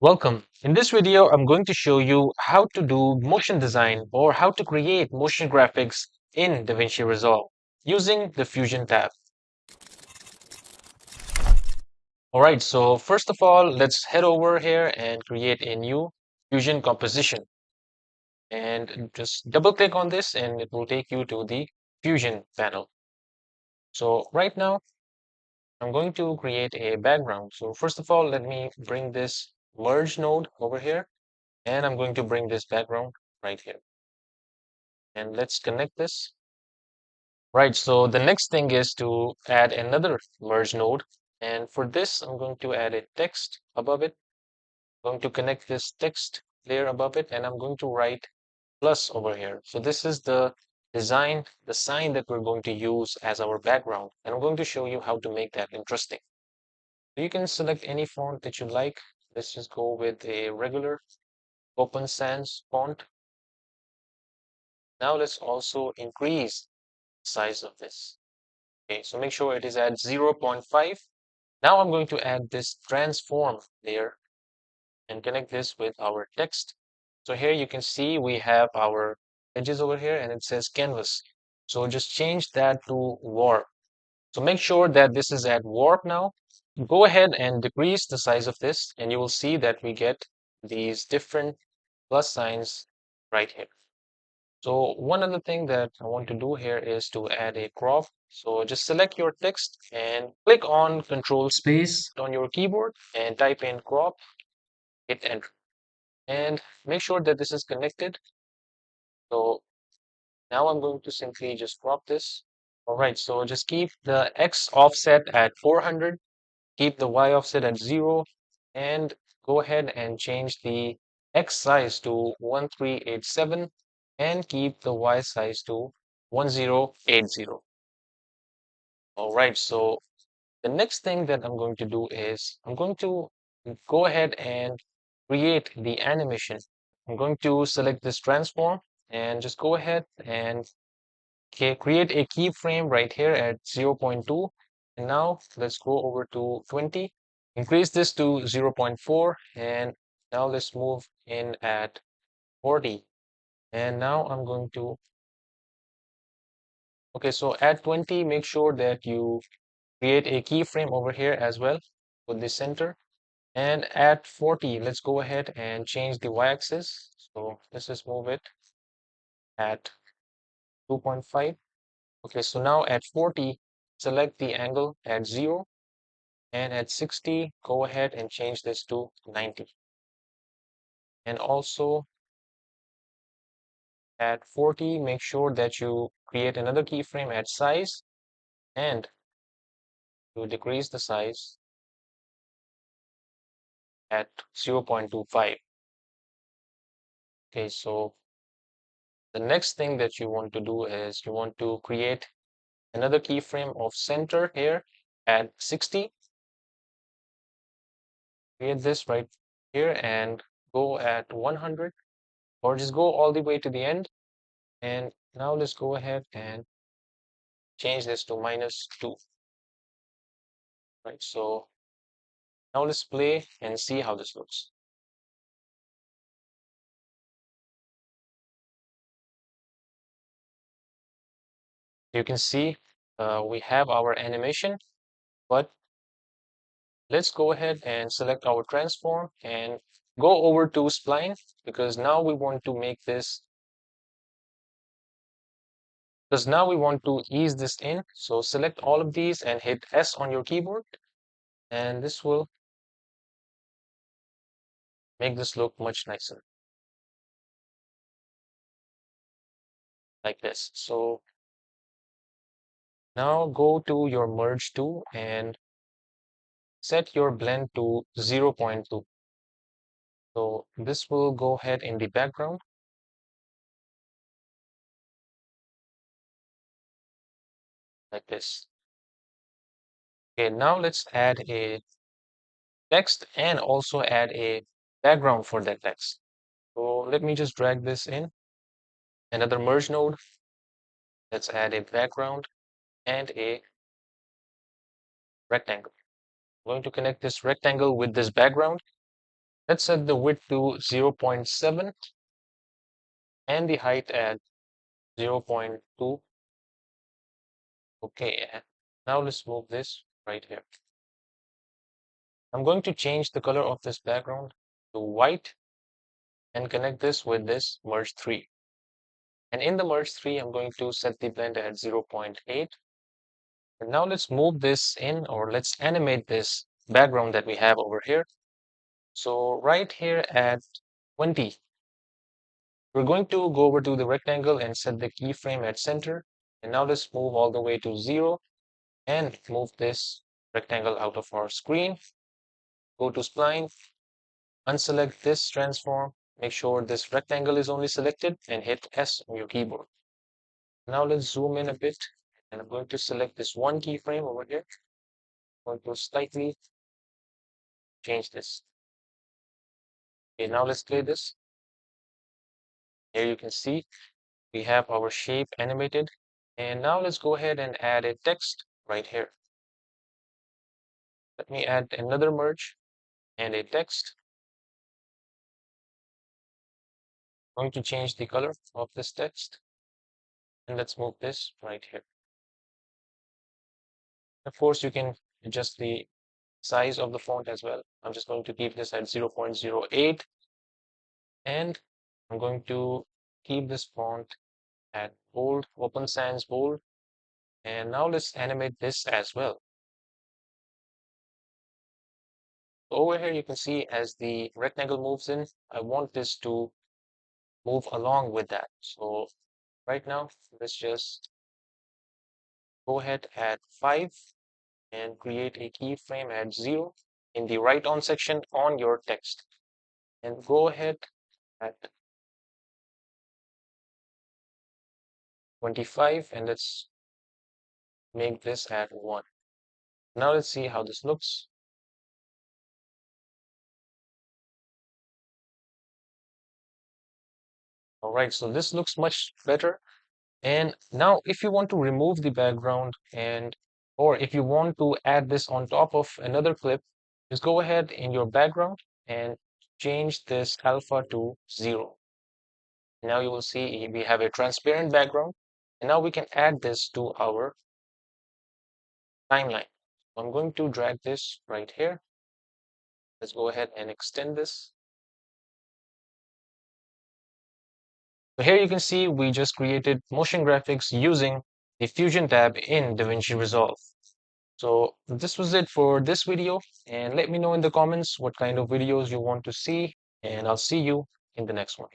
Welcome. In this video, I'm going to show you how to do motion design or how to create motion graphics in DaVinci Resolve using the Fusion tab. All right, so first of all, let's head over here and create a new Fusion composition. And just double click on this and it will take you to the Fusion panel. So right now, I'm going to create a background. So first of all, let me bring this merge node over here and I'm going to bring this background right here. And let's connect this. Right, so the next thing is to add another merge node. And for this, I'm going to add a text above it. I'm going to connect this text layer above it, and I'm going to write plus over here. So this is the design, the sign that we're going to use as our background. And I'm going to show you how to make that interesting. So you can select any font that you like. Let's just go with a regular Open Sans font. Now let's also increase the size of this. Okay, so make sure it is at 0.5. Now I'm going to add this transform layer and connect this with our text. So here you can see we have our edges over here and it says canvas. So just change that to warp. So make sure that this is at warp now. Go ahead and decrease the size of this and you will see that we get these different plus signs right here. So one other thing that I want to do here is to add a crop. So just select your text and click on Control Space on your keyboard and type in crop, hit enter. And make sure that this is connected. So now I'm going to simply just crop this. All right, so just keep the X offset at 400, keep the Y offset at 0, and go ahead and change the X size to 1387 and keep the Y size to 1080. All right, so the next thing that I'm going to do is I'm going to go ahead and create the animation. I'm going to select this transform and just go ahead and create a keyframe right here at 0.2. And now let's go over to 20. Increase this to 0.4 and now let's move in at 40. And now I'm going to, okay, so at 20, make sure that you create a keyframe over here as well with the center. And at 40, let's go ahead and change the y-axis. So let's just move it at 2.5. Okay, so now at 40, select the angle at 0. And at 60, go ahead and change this to 90. And also at 40, make sure that you create another keyframe at size and to decrease the size at 0.25. Okay, so the next thing that you want to do is you want to create another keyframe of center here at 60. Create this right here and go at 100 or just go all the way to the end. And now let's go ahead and change this to -2. Right, so now let's play and see how this looks. You can see we have our animation, but let's go ahead and select our transform and go over to spline because now we want to make this, because now we want to ease this in. So select all of these and hit S on your keyboard and this will make this look much nicer like this. So now go to your merge tool and set your blend to 0.2. So this will go ahead in the background like this. Okay, now let's add a text and also add a background for that text. So let me just drag this in. Another merge node. Let's add a background and a rectangle. I'm going to connect this rectangle with this background. Let's set the width to 0.7 and the height at 0.2. Okay, and now let's move this right here. I'm going to change the color of this background to white and connect this with this merge 3. And in the merge 3, I'm going to set the blend at 0.8. And now let's move this in, or let's animate this background that we have over here. So right here at 20, we're going to go over to the rectangle and set the keyframe at center. And now let's move all the way to 0 and move this rectangle out of our screen. Go to spline, unselect this transform, make sure this rectangle is only selected, and hit S on your keyboard. Now let's zoom in a bit, and I'm going to select this one keyframe over here. I'm going to slightly change this. Okay, now let's play this. Here you can see we have our shape animated. And now let's go ahead and add a text right here. Let me add another merge and a text. I'm going to change the color of this text. And let's move this right here. Of course, you can adjust the size of the font as well. I'm just going to keep this at 0.08. And I'm going to keep this font at bold, open sans bold. And now let's animate this as well. So over here, you can see as the rectangle moves in, I want this to move along with that. So right now, let's just go ahead at 5 and create a keyframe at 0 in the right on section on your text. And go ahead at 25 and let's make this at 1. Now let's see how this looks. All right, so this looks much better. And now if you want to remove the background or if you want to add this on top of another clip, just go ahead in your background and change this alpha to 0. Now you will see we have a transparent background, and now we can add this to our timeline. I'm going to drag this right here. Let's go ahead and extend this. So here you can see we just created motion graphics using the Fusion tab in DaVinci Resolve. So this was it for this video, and let me know in the comments what kind of videos you want to see, and I'll see you in the next one.